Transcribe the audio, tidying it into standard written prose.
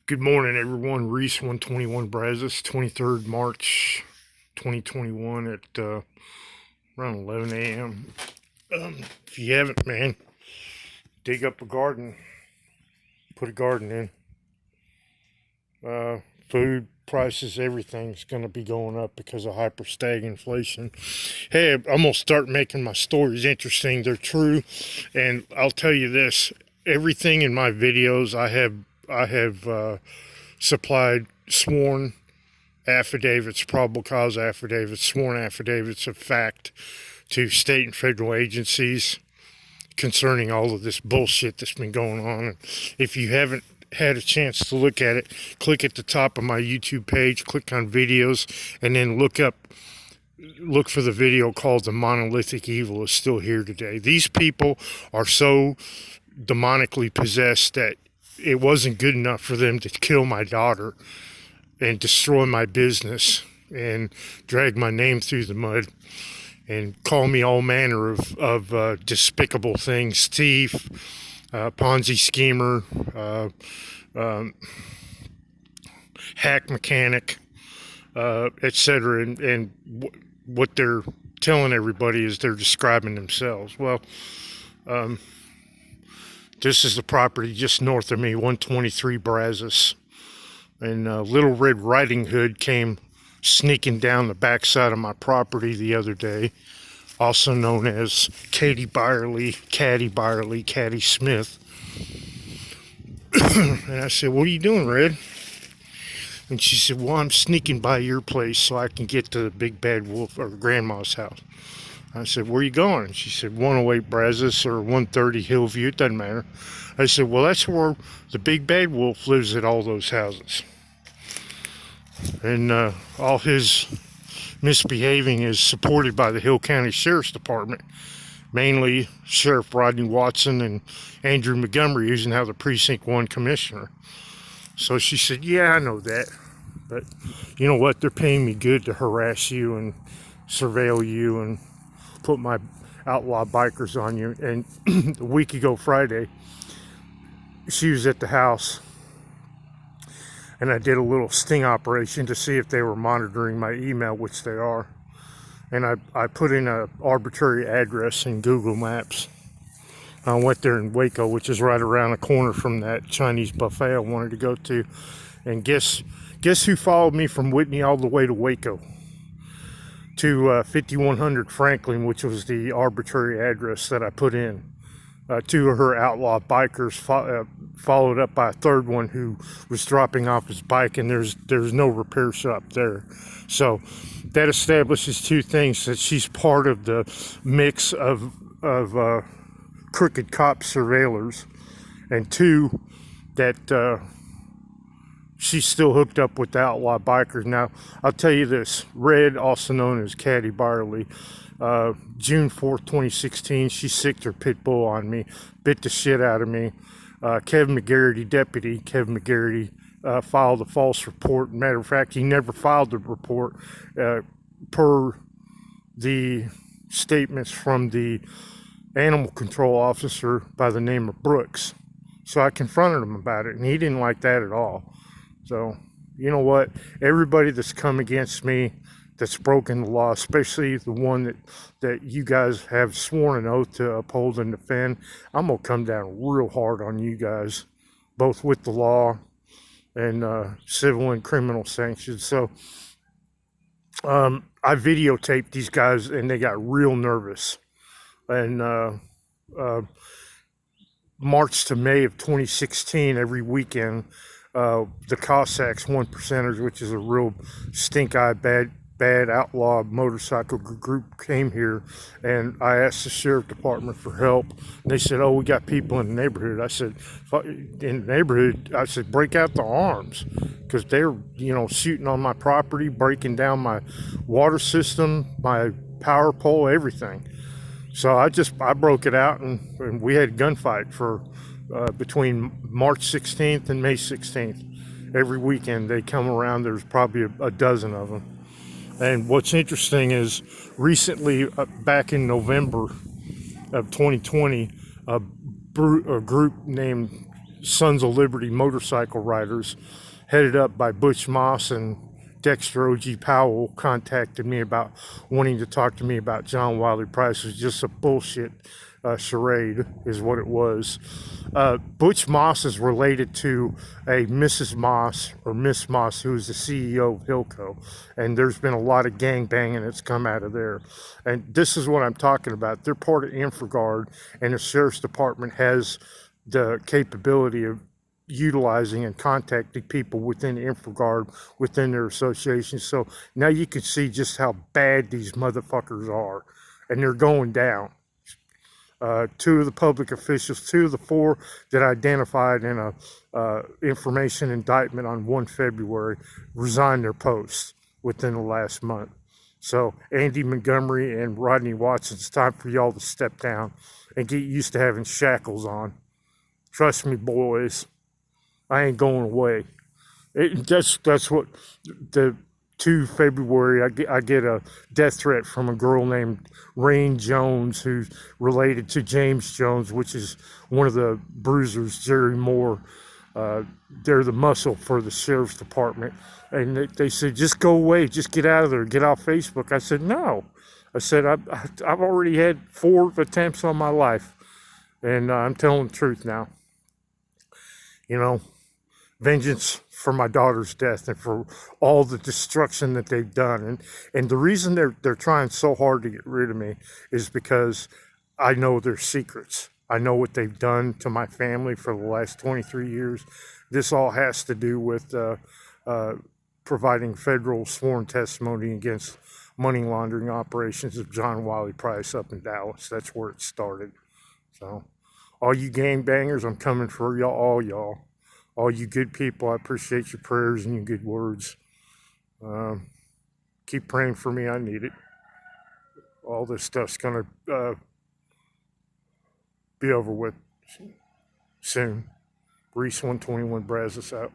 Good morning, everyone. Reese 121 Brazos, 23rd March 2021 at around 11 a.m. If you haven't, man, dig up a garden, put a garden in. Food prices, everything's going to be going up because of hyper-stagflation. Hey, I'm going to start making my stories interesting. They're true, and I'll tell you this: everything in my videos, I have supplied sworn affidavits, probable cause affidavits, sworn affidavits of fact to state and federal agencies concerning all of this bullshit that's been going on. And if you haven't had a chance to look at it, click at the top of my YouTube page, click on videos, and then look for the video called "The Monolithic Evil is Still Here Today." These people are so demonically possessed that it wasn't good enough for them to kill my daughter and destroy my business and drag my name through the mud and call me all manner of despicable things: thief, Ponzi schemer, hack mechanic, etc. And what they're telling everybody is they're describing themselves. Well, this is the property just north of me, 123 Brazos. And Little Red Riding Hood came sneaking down the backside of my property the other day, also known as Katty Byerly, Katty Smith. And I said, "What are you doing, Red?" And she said, "Well, I'm sneaking by your place so I can get to the Big Bad Wolf or Grandma's house." I said, "Where are you going?" She said, 108 Brazos or 130 Hillview, it doesn't matter. I said, "Well, that's where the Big Bad Wolf lives, at all those houses. And all his misbehaving is supported by the Hill County Sheriff's Department, mainly Sheriff Rodney Watson and Andrew Montgomery, who's now the Precinct 1 Commissioner." So she said, "Yeah, I know that. But you know what? They're paying me good to harass you and surveil you and put my outlaw bikers on you." And a week ago Friday, she was at the house, and I did a little sting operation to see if they were monitoring my email, which they are. And I put in an arbitrary address in Google Maps. I went there in Waco, which is right around the corner from that Chinese buffet I wanted to go to. And guess who followed me from Whitney all the way to Waco? To 5100 Franklin, which was the arbitrary address that I put in. Two of her outlaw bikers followed up by a third one who was dropping off his bike, and there's no repair shop there. So that establishes two things: that she's part of the mix of crooked cop surveillors, and two, that she's still hooked up with the outlaw bikers. Now, I'll tell you this: Red, also known as Katty Byerly, June 4th, 2016, she sicked her pit bull on me, bit the shit out of me. Deputy Kevin McGarity, filed a false report. Matter of fact, he never filed the report, per the statements from the animal control officer by the name of Brooks. So I confronted him about it, and he didn't like that at all. So, you know what? Everybody that's come against me, that's broken the law, especially the one that you guys have sworn an oath to uphold and defend, I'm going to come down real hard on you guys, both with the law and civil and criminal sanctions. So I videotaped these guys, and they got real nervous. And March to May of 2016, every weekend, the Cossacks, one percenters, which is a real stink-eye, bad outlaw motorcycle group, came here, and I asked the sheriff department for help. They said, "Oh, we got people in the neighborhood." I said, "In the neighborhood?" I said, "Break out the arms," because they're, shooting on my property, breaking down my water system, my power pole, everything. So I broke it out, and we had a gunfight for between March 16th and May 16th. Every weekend they come around. There's probably a dozen of them. And what's interesting is recently, back in November of 2020, a group named Sons of Liberty motorcycle riders, headed up by Butch Moss and Dexter O.G. Powell, contacted me about wanting to talk to me about John Wiley Price. It was just a bullshit charade is what it was. Butch Moss is related to a Mrs. Moss or Miss Moss, who is the CEO of Hilco, and there's been a lot of gang banging that's come out of there. And this is what I'm talking about. They're part of InfraGard, and the sheriff's department has the capability of utilizing and contacting people within InfraGard, within their association. So now you can see just how bad these motherfuckers are, and they're going down. Two of the public officials, two of the four that identified in a information indictment on 1 February, resigned their posts within the last month. So Andy Montgomery and Rodney Watson, it's time for y'all to step down and get used to having shackles on. Trust me, boys, I ain't going away. That's what the 2 February, I get a death threat from a girl named Rain Jones, who's related to James Jones, which is one of the bruisers, Jerry Moore. They're the muscle for the sheriff's department. And they said, just go away, just get out of there, get off Facebook. I said, no. I said, I've already had 4 attempts on my life, and I'm telling the truth now. You know, vengeance for my daughter's death and for all the destruction that they've done. And the reason they're trying so hard to get rid of me is because I know their secrets. I know what they've done to my family for the last 23 years. This all has to do with providing federal sworn testimony against money laundering operations of John Wiley Price up in Dallas. That's where it started. So all you gangbangers, I'm coming for y'all, all y'all. All you good people, I appreciate your prayers and your good words. Keep praying for me, I need it. All this stuff's gonna be over with soon. Reese 121 Brazos out.